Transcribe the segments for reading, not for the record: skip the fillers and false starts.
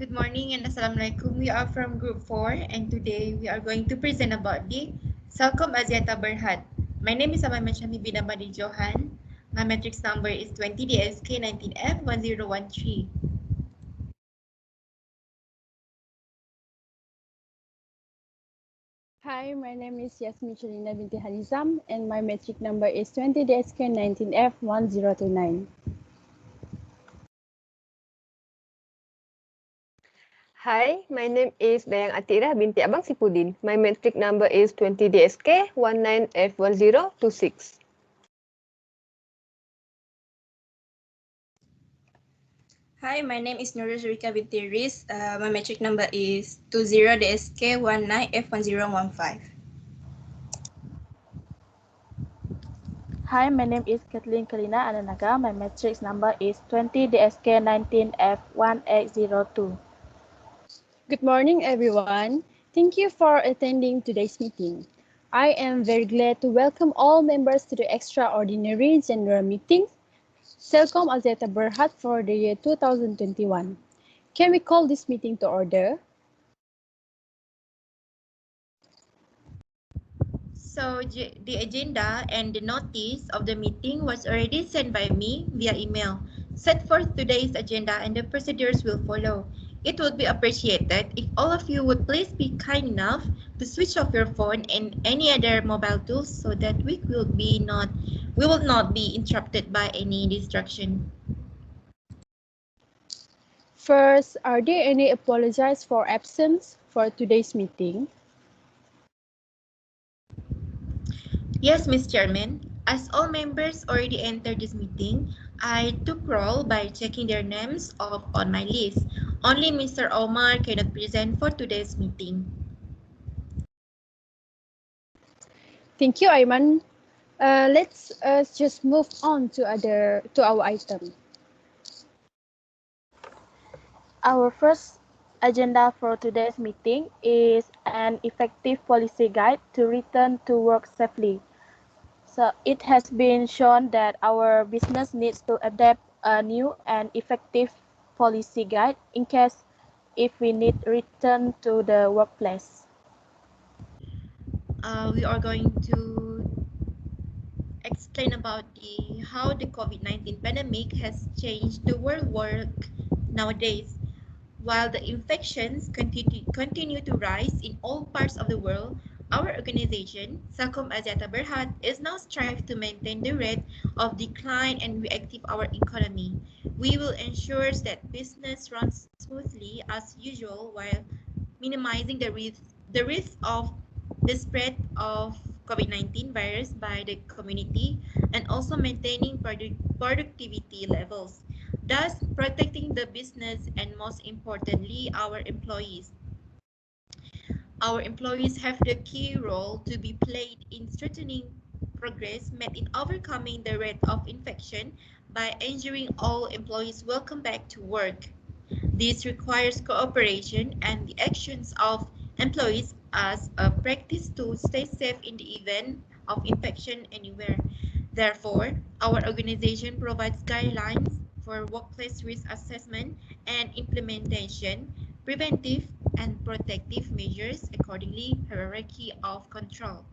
Good morning and Assalamualaikum. We are from Group 4 and today we are going to present about the Celcom Axiata Berhad. My name is Amay Machami Binamadi Johan. My matrix number is 20DSK19F1013. Hi, my name is Yasmin Shalina binti Hanizam and my matric number is 20DSK19F1029. Hi, my name is Dayang Atira binti Abang Sipudin. My matric number is 20DSK19F1026. Hi, my name is Nurul Zurika binti Riz. My matric number is 20DSK19F1015. Hi, my name is Kathleen Kalina Ananaga. My matrix number is 20DSK19F1802. Good morning, everyone. Thank you for attending today's meeting. I am very glad to welcome all members to the extraordinary general meeting, Celcom Axiata Berhad for the year 2021. Can we call this meeting to order? So the agenda and the notice of the meeting was already sent by me via email. Set forth today's agenda and the procedures will follow. It would be appreciated if all of you would please be kind enough to switch off your phone and any other mobile tools so that we will not be interrupted by any distraction. First, are there any apologies for absence for today's meeting? Yes, Ms. Chairman. As all members already entered this meeting, I took roll by checking their names off on my list. Only Mr. Omar cannot present for today's meeting. Thank you, Ayman. Let's just move on to our item. Our first agenda for today's meeting is an effective policy guide to return to work safely. So it has been shown that our business needs to adapt a new and effective policy guide in case if we need return to the workplace. We are going to explain about how the COVID-19 pandemic has changed the world work nowadays. While the infections continue to rise in all parts of the world, our organization, Celcom Axiata Berhad, is now strive to maintain the rate of decline and reactive our economy. We will ensure that business runs smoothly as usual while minimizing the risk of the spread of COVID-19 virus by the community and also maintaining productivity levels, thus protecting the business and most importantly our employees. Our employees have the key role to be played in strengthening progress made in overcoming the rate of infection by ensuring all employees welcome back to work. This requires cooperation and the actions of employees as a practice to stay safe in the event of infection anywhere. Therefore, our organization provides guidelines for workplace risk assessment and implementation, preventive and protective measures accordingly, hierarchy of control.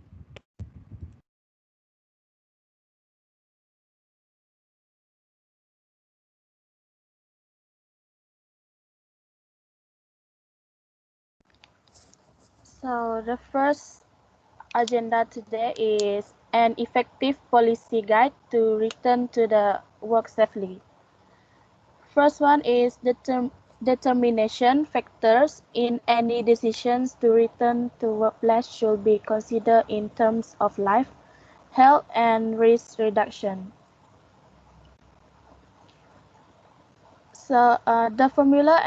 So the first agenda today is an effective policy guide to return to the work safely. First one is determination factors in any decisions to return to workplace should be considered in terms of life, health, and risk reduction. So the formula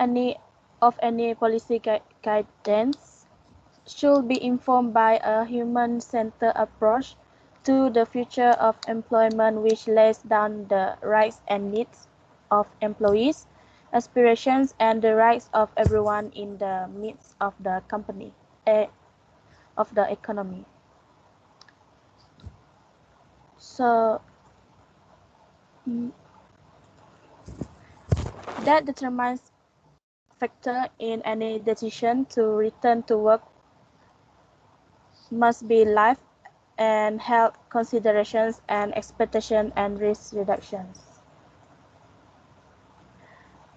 of any policy guidance should be informed by a human-centered approach to the future of employment which lays down the rights and needs of employees, aspirations, and the rights of everyone in the midst of the company, of the economy. So that determines factor in any decision to return to work must be life and health considerations and expectation and risk reductions.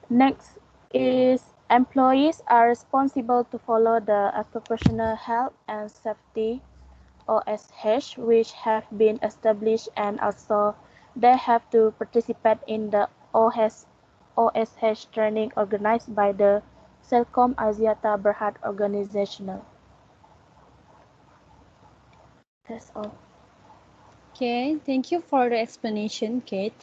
Next is employees are responsible to follow the occupational health and safety OSH which have been established and also they have to participate in the OSH training organized by the Celcom Axiata Berhad organizational. That's all. Okay, thank you for the explanation, Kate.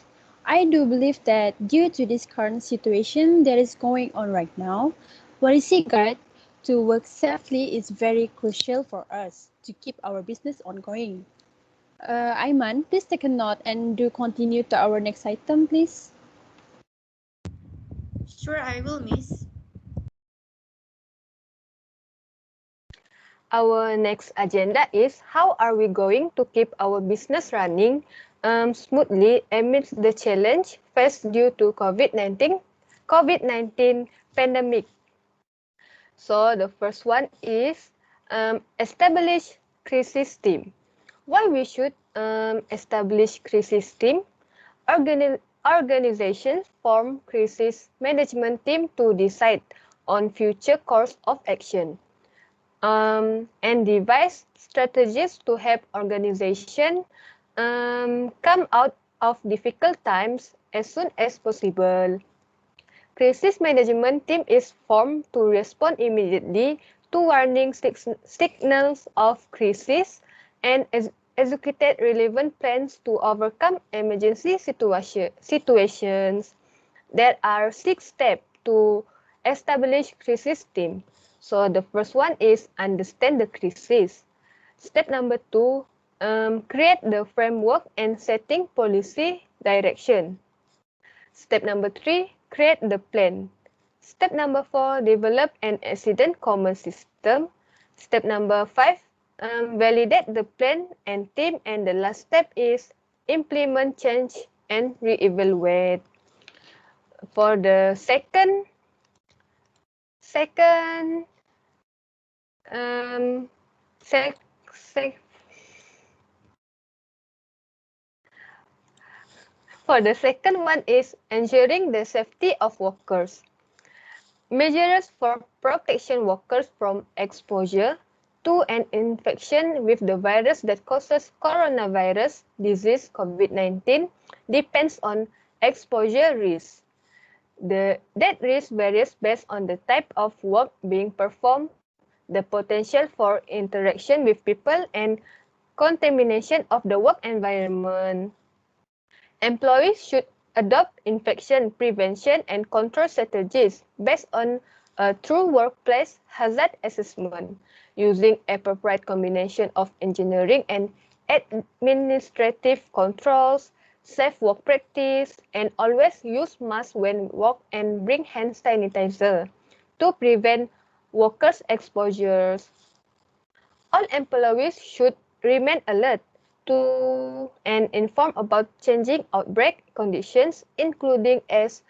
I do believe that due to this current situation that is going on right now, policy guide to work safely is very crucial for us to keep our business ongoing. Aiman, please take a note and do continue to our next item, please. Sure, I will, miss. Our next agenda is how are we going to keep our business running smoothly amidst the challenge faced due to COVID-19 pandemic. So the first one is establish crisis team. Why we should establish crisis team? Organizations form crisis management team to decide on future course of action. And devise strategies to help organization come out of difficult times as soon as possible. Crisis management team is formed to respond immediately to warning signals of crisis and executed relevant plans to overcome emergency situations. There are 6 steps to establish crisis team. So the first one is understand the crisis. Step number 2, create the framework and setting policy direction. Step number 3, create the plan. Step number 4, develop an accident command system. Step number 5, validate the plan and team. And the last step is implement change and re-evaluate. For the second for the second one is ensuring the safety of workers. Measures for protection workers from exposure to an infection with the virus that causes coronavirus disease COVID-19 depends on exposure risk. That risk varies based on the type of work being performed, the potential for interaction with people, and contamination of the work environment. Employees should adopt infection prevention and control strategies based on a true workplace hazard assessment, using appropriate combination of engineering and administrative controls, safe work practice, and always use mask when work and bring hand sanitizer to prevent workers' exposures. All employees should remain alert to and informed about changing outbreak conditions, including as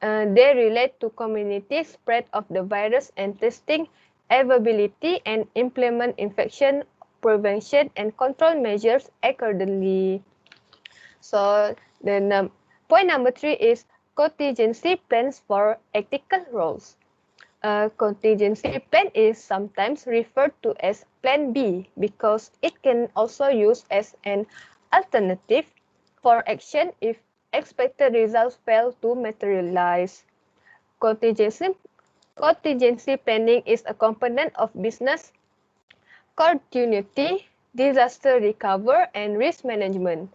they relate to community spread of the virus and testing availability, and implement infection prevention and control measures accordingly. So the point number 3 is contingency plans for ethical roles. A contingency plan is sometimes referred to as Plan B because it can also used as an alternative for action if expected results fail to materialize. Contingency planning is a component of business continuity, disaster recovery, and risk management.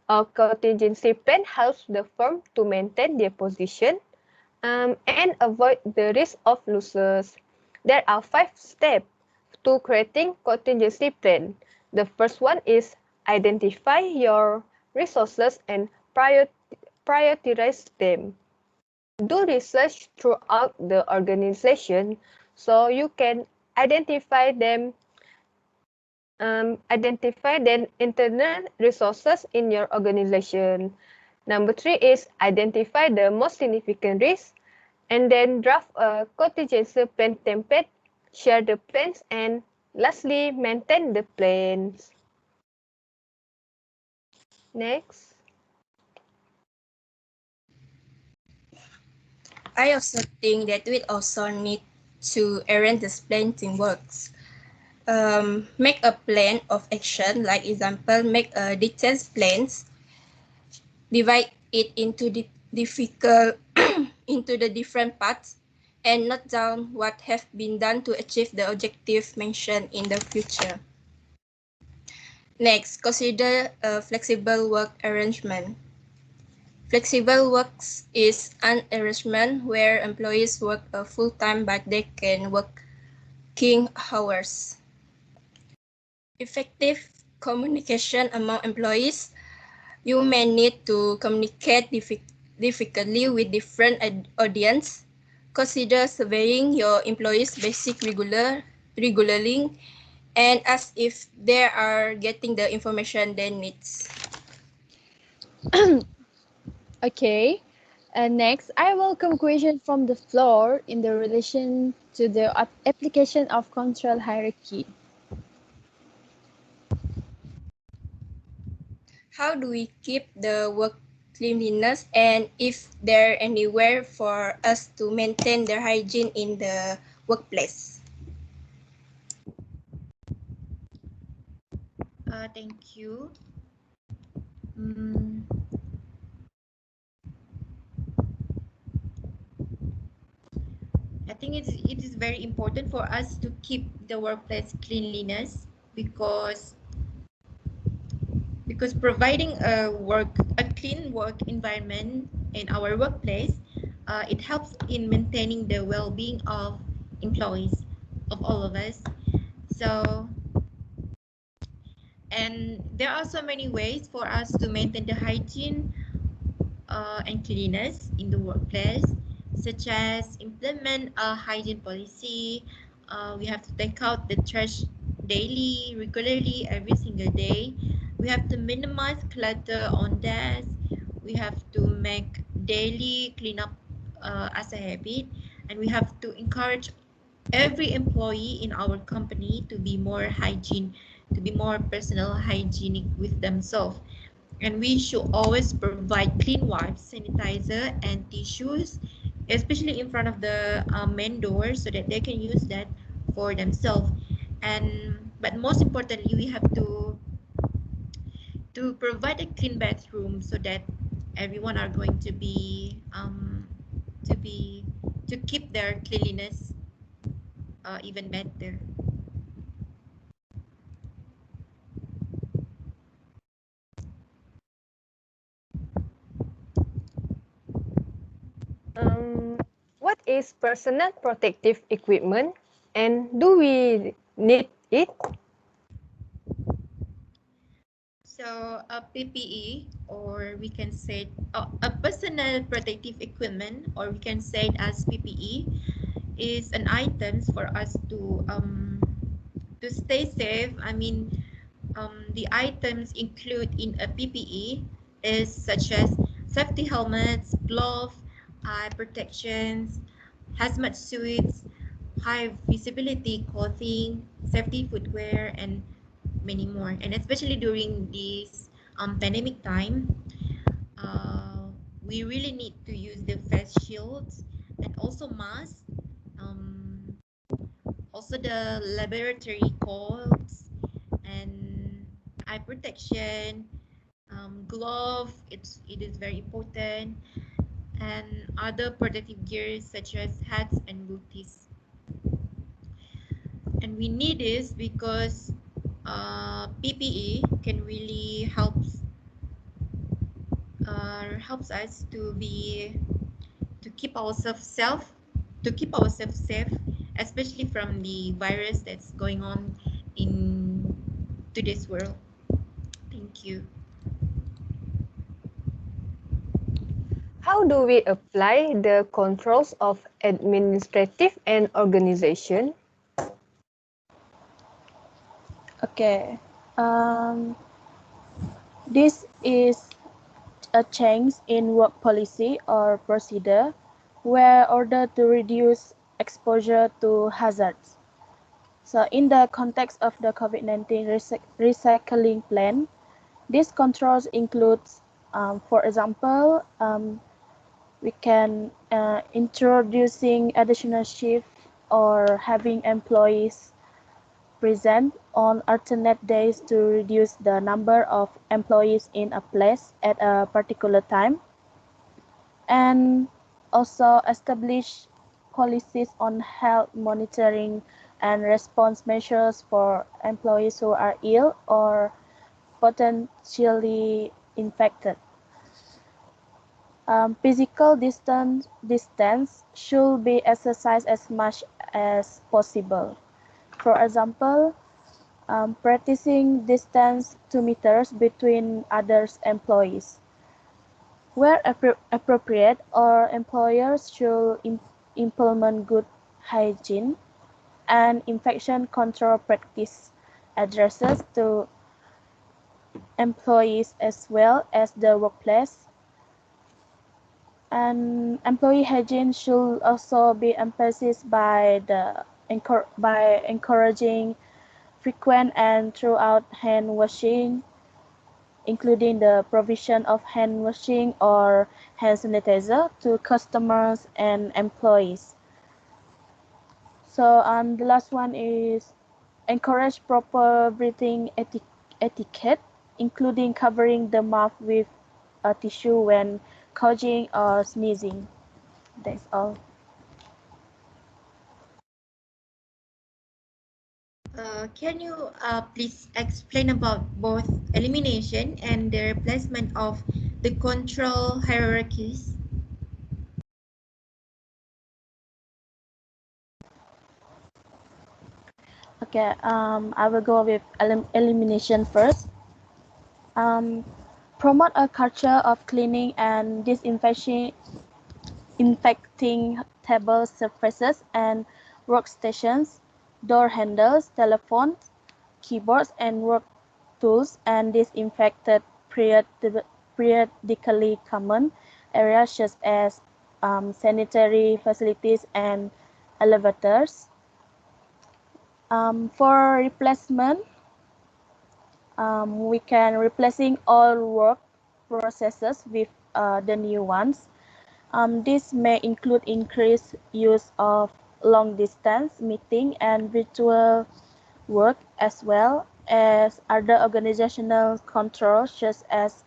A contingency plan helps the firm to maintain their position and avoid the risk of losses. There are 5 steps to creating contingency plan. The first one is identify your resources and prioritize them. Do research throughout the organization so you can identify the internal resources in your organization. Number 3 is identify the most significant risks and then draft a contingency plan template, share the plans, and lastly, maintain the plans. Next. I also think that we also need to arrange the plan works. Make a plan of action, like example, make a detailed plans, divide it into the difficult into the different parts, and note down what have been done to achieve the objective mentioned in the future. Next, consider a flexible work arrangement. Flexible works is an arrangement where employees work full-time but they can work king hours. Effective communication among employees. You may need to communicate difficultly with different audience. Consider surveying your employees' basic regularly and ask if they are getting the information they need. Okay. Next, I welcome question from the floor in the relation to the application of control hierarchy. How do we keep the work cleanliness, and if there anywhere for us to maintain the hygiene in the workplace? Thank you. Mm, I think it is very important for us to keep the workplace cleanliness because providing a clean work environment in our workplace, it helps in maintaining the well-being of employees, of all of us. So, and there are so many ways for us to maintain the hygiene and cleanliness in the workplace, such as implement a hygiene policy. We have to take out the trash daily, regularly, every single day. We have to minimize clutter on desk. We have to make daily cleanup as a habit, and we have to encourage every employee in our company to be more hygiene, to be more personal hygienic with themselves. And we should always provide clean wipes, sanitizer, and tissues, especially in front of the main door, so that they can use that for themselves. And but most importantly, we have to provide a clean bathroom so that everyone are going to be to keep their cleanliness even better. What is personal protective equipment, and do we need it? So a PPE, or we can say a personal protective equipment, or we can say it as PPE, is an items for us to stay safe. I mean, the items include in a PPE is such as safety helmets, gloves, eye protections, hazmat suits, high visibility clothing, safety footwear, and many more. And especially during this pandemic time, we really need to use the face shields and also masks. Um, Also the laboratory coats and eye protection, glove. It is very important, and other protective gears such as hats and booties. And we need this because PPE can really helps us to keep ourselves safe, especially from the virus that's going on in today's world. Thank you. How do we apply the controls of administrative and organization? Okay. This is a change in work policy or procedure were ordered to reduce exposure to hazards. So in the context of the COVID-19 recycling plan, these controls includes, for example, we can introducing additional shift or having employees present on alternate days to reduce the number of employees in a place at a particular time, and also establish policies on health monitoring and response measures for employees who are ill or potentially infected. Physical distance should be exercised as much as possible. For example, practicing distance 2 meters between others employees. Where appropriate, all employers should implement good hygiene and infection control practice addresses to employees as well as the workplace. And employee hygiene should also be emphasized by encouraging frequent and throughout hand washing, including the provision of hand washing or hand sanitizer to customers and employees. So the last one is encourage proper breathing etiquette, including covering the mouth with a tissue when coughing or sneezing. That's all. Can you please explain about both elimination and the replacement of the control hierarchies? Okay, I will go with elimination first. Um, Promote a culture of cleaning and disinfecting table surfaces and workstations, door handles, telephones, keyboards, and work tools, and disinfected periodically common areas such as sanitary facilities and elevators. For replacement, we can replacing all work processes with the new ones. This may include increased use of long distance meeting and virtual work, as well as other organizational controls such as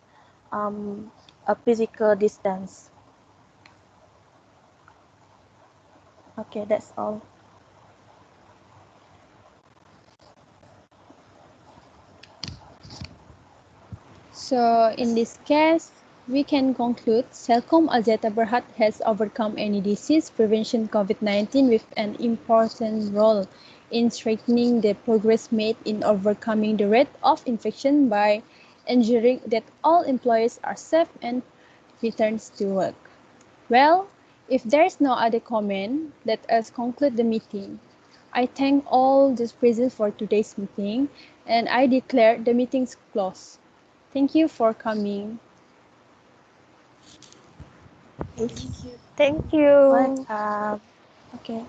a physical distance. Okay, that's all. So in this case, we can conclude Celcom Axiata Berhad has overcome any disease prevention COVID-19 with an important role in strengthening the progress made in overcoming the rate of infection by ensuring that all employees are safe and returns to work. Well, if there is no other comment, let us conclude the meeting. I thank all those present for today's meeting and I declare the meeting's closed. Thank you for coming. Thank Thank you. you. Welcome. Okay.